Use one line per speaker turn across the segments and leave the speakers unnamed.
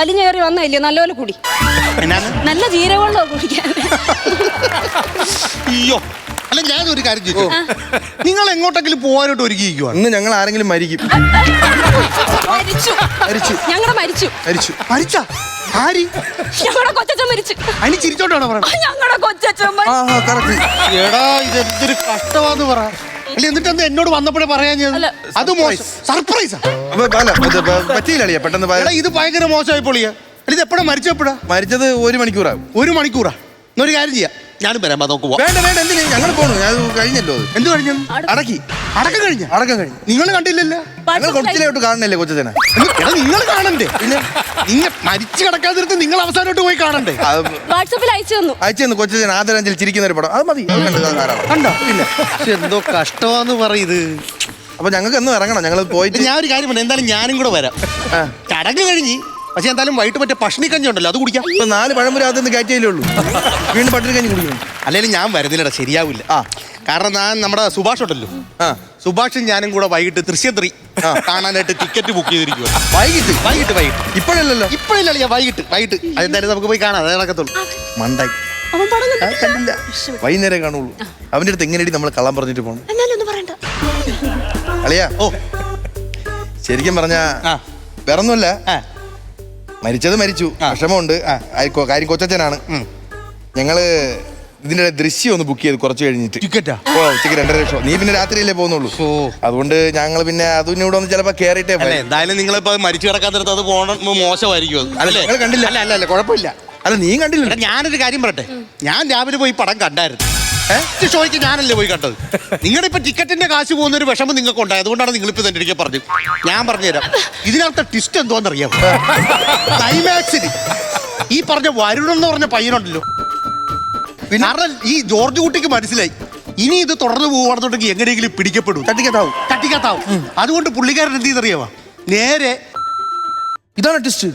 വലിഞ്ഞേറി വന്നില്ലേ നല്ലപോലെ കുടി. നല്ല ജീരകമുള്ളോ കുടിക്കാൻ.
അയ്യോ അല്ല ഞാനൊരു കാര്യം ചോദിച്ചു, നിങ്ങൾ എങ്ങോട്ടെങ്കിലും പോകാനായിട്ട് ഒരുക്കിയിരിക്കുവാ?
ഇന്ന് ഞങ്ങൾ ആരെങ്കിലും മരിക്കും.
ഞങ്ങളുടെ മരിച്ചു.
മരിച്ചാ? ആരി?
ഞങ്ങളുടെ കൊച്ചച്ഛൻ മരിച്ചു.
അതിന് ചിരിച്ചോണ്ടാണോ പറയുന്നത്?
ഞങ്ങളുടെ കൊച്ചച്ഛൻ
എടാ ഇതെന്തൊരു കഷ്ടമാന്ന് പറ. അല്ല എന്നിട്ട് എന്താ എന്നോട് വന്നപ്പോഴേ പറയാൻ? അത് മോശം സർപ്രൈസാ.
പറ്റിയില്ല പെട്ടെന്ന്.
ഇത് ഭയങ്കര മോശമായി പൊളിയാ. ഇത് എപ്പോഴാ മരിച്ചപ്പോഴാ?
മരിച്ചത് 1 മണിക്കൂറാകും.
1 മണിക്കൂറാ? എന്നൊരു കാര്യം ചെയ്യാം, ഞാനും വരാം. നോക്ക്
വേണ്ട വേണ്ട, എന്തിനാ ഞങ്ങൾ പോണു. ഞാൻ കഴിഞ്ഞല്ലോ.
എന്ത് കഴിഞ്ഞു? അടക്കം കഴിഞ്ഞു. നിങ്ങൾ കണ്ടില്ലല്ലോ.
കുറച്ചിലോട്ട് കാണണല്ലേ കൊച്ചനെ?
നിങ്ങൾ കാണണ്ടേ? പിന്നെ നിങ്ങൾ മരിച്ചു കിടക്കാതിരുത്ത് നിങ്ങൾ അവസാനമായിട്ട് പോയി കാണണ്ടേ?
വാട്സാപ്പിൽ അയച്ചു തന്നു
കൊച്ചൻ ആദരാഞ്ജലി ചിരിക്കുന്ന ഒരു പടം. അത് മതി.
കണ്ടോ? പിന്നെ എന്തോ കഷ്ടമാന്ന് പറയുന്നത്.
അപ്പൊ ഞങ്ങൾക്ക് എന്ന് ഇറങ്ങണം. ഞങ്ങൾ പോയിട്ട്
ഞാൻ ഒരു കാര്യം പറഞ്ഞു, എന്തായാലും ഞാനും കൂടെ വരാം. ചടങ്ങ് കഴിഞ്ഞ് പക്ഷെ എന്തായാലും വൈകിട്ട് മറ്റേ പഷ്ണി കഞ്ഞി ഉണ്ടല്ലോ, അത് കുടിക്കാം.
4 പഴംപുര അതൊന്ന് കയറ്റിയല്ലേ ഉള്ളൂ. വീണ്ടും പട്ടിണി കഞ്ഞി കുടിക്കണം.
അല്ലെങ്കിൽ ഞാൻ വരുന്നില്ലടാ, ശരിയാവില്ല. കാരണം ഞാൻ നമ്മുടെ സുഭാഷ് ഉണ്ടല്ലോ, സുഭാഷും ഞാനും കൂടെ വൈകിട്ട് ദൃശ്യം 3 കാണാനായിട്ട് ടിക്കറ്റ് ബുക്ക് ചെയ്തിരിക്കുക. വൈകിട്ട്
ഇപ്പോഴല്ലല്ലോ.
ഇപ്പോഴില്ല, വൈകിട്ട് അതെന്തായാലും നമുക്ക് പോയി കാണാം. അതേ നടക്കത്തുള്ളൂ.
മണ്ടായി കണ്ടില്ല, വൈകുന്നേരം കാണുള്ളൂ. അവന്റെ അടുത്ത് എങ്ങനെയായിട്ട് നമ്മൾ കള്ളം പറഞ്ഞിട്ട് പോകണം? അളിയാ, ശരിക്കും പറഞ്ഞ വേറൊന്നുമല്ല, മരിച്ചത് മരിച്ചു, വിഷമമുണ്ട്. കാര്യം കൊച്ചച്ഛനാണ്. ഞങ്ങള് ഇതിന്റെ ദൃശ്യം ഒന്ന് ബുക്ക് ചെയ്ത് കുറച്ച് കഴിഞ്ഞിട്ട്
ടിക്കറ്റാ?
ഉച്ചയ്ക്ക് 2:30 ഷോ. നീ പിന്നെ രാത്രിയല്ലേ പോകുന്നുള്ളൂ. അതുകൊണ്ട് ഞങ്ങൾ പിന്നെ അതിനൂടെ ഒന്ന് ചിലപ്പോ കേറിയിട്ടേ.
എന്തായാലും നിങ്ങളിപ്പോ മരിച്ചു കിടക്കാൻ നേരത്ത് അത് പോകണം, മോശമായിരിക്കും.
നിങ്ങൾ കണ്ടില്ല?
അല്ല കുഴപ്പമില്ല.
അല്ല നീ കണ്ടില്ല?
ഞാനൊരു കാര്യം പറയട്ടെ, ഞാൻ രാവിലെ പോയി പടം കണ്ടായിരുന്നു. ഷോയ്ക്ക് ഞാനല്ലേ പോയി കണ്ടത്. നിങ്ങളുടെ ഇപ്പൊ ടിക്കറ്റിന്റെ കാശ് പോകുന്ന ഒരു വിഷമം നിങ്ങൾക്ക് ഉണ്ടായത്. അതുകൊണ്ടാണ് നിങ്ങളിപ്പോ തന്നെ എനിക്ക് പറഞ്ഞു. ഞാൻ പറഞ്ഞുതരാം ഇതിനകത്ത് ട്വിസ്റ്റ് എന്തോന്നറിയാം. ക്ലൈമാക്സിൽ ഈ പറഞ്ഞ വരുൺ എന്ന് പറഞ്ഞ പയ്യനുണ്ടല്ലോ, കാരണം ഈ ജോർജ് കുട്ടിക്ക് മനസ്സിലായി ഇനി ഇത് തുടർന്ന് പോകുകയാണെന്നുണ്ടെങ്കിൽ എങ്ങനെയെങ്കിലും പിടിക്കപ്പെടും, തട്ടിക്കത്താവും. അതുകൊണ്ട് പുള്ളിക്കാരൻ എന്ത് ചെയ്തറിയാവാ, നേരെ
ഇതാണ് ട്വിസ്റ്റ്.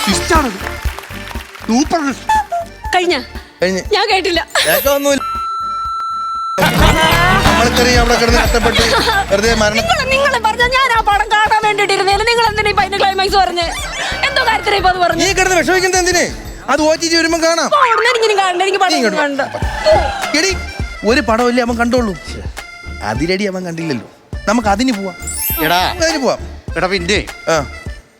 ട്വിസ്റ്റാണത്. സൂപ്പർ
കഴിഞ്ഞ ഞാൻ കേട്ടില്ല. നിങ്ങൾ പറഞ്ഞ ഞാൻ ആ പടം കാണാൻ വേണ്ടിട്ടിരുന്നേലും നിങ്ങൾ എന്തിനാ ഇപ്പൊ അതിന്റെ ക്ലൈമാക്സ് പറഞ്ഞ്? എന്തോ കാര്യത്തിനാ ഇപ്പൊ അത് പറഞ്ഞു?
നീ കിടന്ന് വിഷമിക്കുന്നത് എന്തിന്? അത് OTT വരുമ്പോ കാണാം. ഒരു പടമല്ലേ അവൻ കണ്ടോളൂ. അതിരടി അവൻ കണ്ടില്ലല്ലോ. നമുക്ക് അതിന് പോവാം.
എടാ പിന്നെ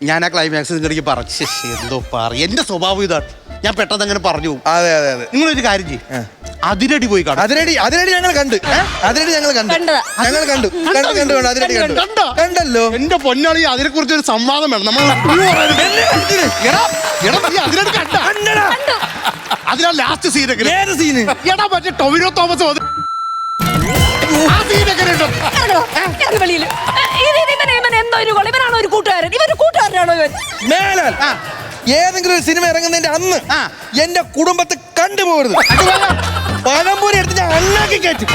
ഞാൻ ആ ക്ലൈമാക്സ് നിങ്ങൾക്ക് പറഞ്ഞു. എന്തോ എന്റെ സ്വഭാവം ഇതാണ്, ഞാൻ പെട്ടെന്ന് അങ്ങനെ പറഞ്ഞു.
അതെ
നിങ്ങളൊരു കാര്യം ചെയ്യും, അതിരടി പോയി കാണും.
അതിരടി ഞങ്ങൾ കണ്ടു. കണ്ടല്ലോ.
എന്റെ പൊന്നാളി, അതിനെ കുറിച്ച് ഒരു സംവാദം വേണം. നമ്മൾ അതിനാ ലാസ്റ്റ് സീനൊക്കെ എടാ മറ്റേ ടൊവിനോ തോമസ്
ഏതെങ്കിലും ഒരു സിനിമ ഇറങ്ങുന്നതിന്റെ അന്ന് എന്റെ കുടുംബത്തെ കണ്ടുപോകരുത്. പഴംപൂരി എടുത്ത് ഞാൻ അണ്ണാക്കി കയറ്റും.